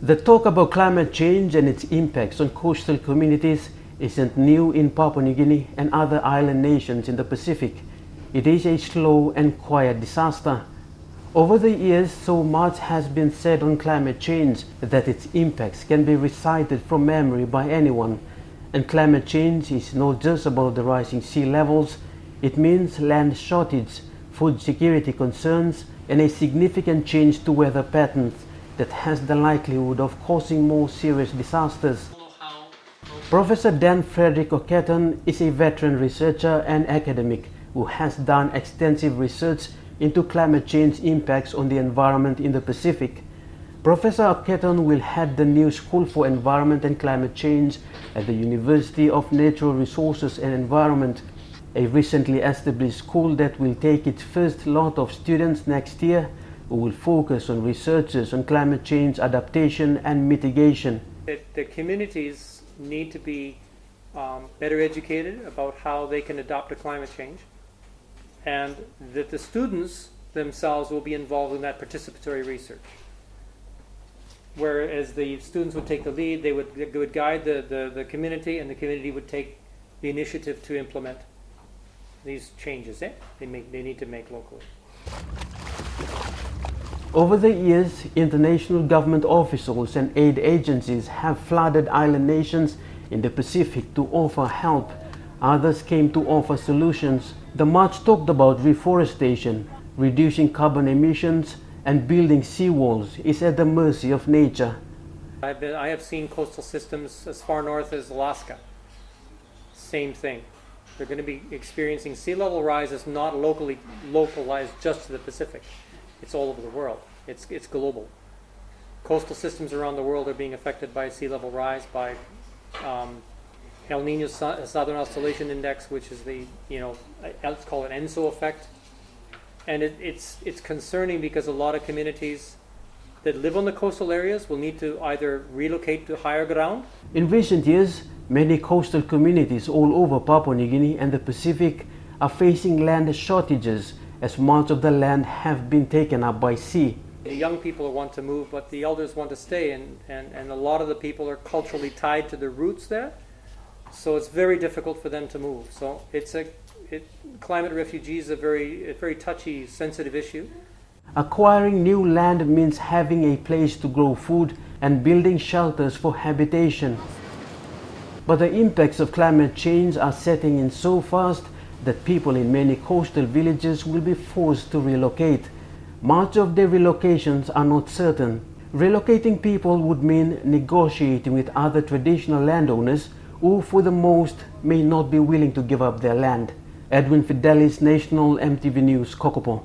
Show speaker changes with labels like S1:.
S1: The talk about climate change and its impacts on coastal communities isn't new in Papua New Guinea and other island nations in the Pacific. It is a slow and quiet disaster. Over the years, so much has been said on climate change that its impacts can be recited from memory by anyone. And climate change is not just about the rising sea levels. It means land shortage, food security concerns, and a significant change to weather patterns that has the likelihood of causing more serious disasters. Professor Dan Fredrick Orcherton is a veteran researcher and academic who has done extensive research into climate change impacts on the environment in the Pacific. Professor Orcherton will head the new School for Environment and Climate Change at the University of Natural Resources and Environment, a recently established school that will take its first lot of students next year who will focus on researches on climate change adaptation and mitigation.
S2: The communities need to be better educated about how they can adapt to climate change, and that the students themselves will be involved in that participatory research. Whereas the students would take the lead, they would guide the community, and the community would take the initiative to implement these changes they need to make locally.
S1: Over the years, international government officials and aid agencies have flooded island nations in the Pacific to offer help. Others came to offer solutions. The much talked about reforestation, reducing carbon emissions, and building seawalls is at the mercy of nature.
S2: I have seen coastal systems as far north as Alaska. Same thing. They're going to be experiencing sea level rise is not localized just to the Pacific. It's all over the world. It's global. Coastal systems around the world are being affected by sea level rise, by El Nino Southern Oscillation Index, which is let's call it ENSO effect. And it's concerning because a lot of communities that live on the coastal areas will need to either relocate to higher ground.
S1: In recent years, many coastal communities all over Papua New Guinea and the Pacific are facing land shortages as much of the land have been taken up by sea.
S2: The young people want to move, but the elders want to stay, and a lot of the people are culturally tied to their roots there, so it's very difficult for them to move. So climate refugees is a very touchy, sensitive issue.
S1: Acquiring new land means having a place to grow food and building shelters for habitation. But the impacts of climate change are setting in so fast that people in many coastal villages will be forced to relocate. Much of their relocations are not certain. Relocating people would mean negotiating with other traditional landowners who, for the most, may not be willing to give up their land. Edwin Fidelis, National MTV News, Kokopo.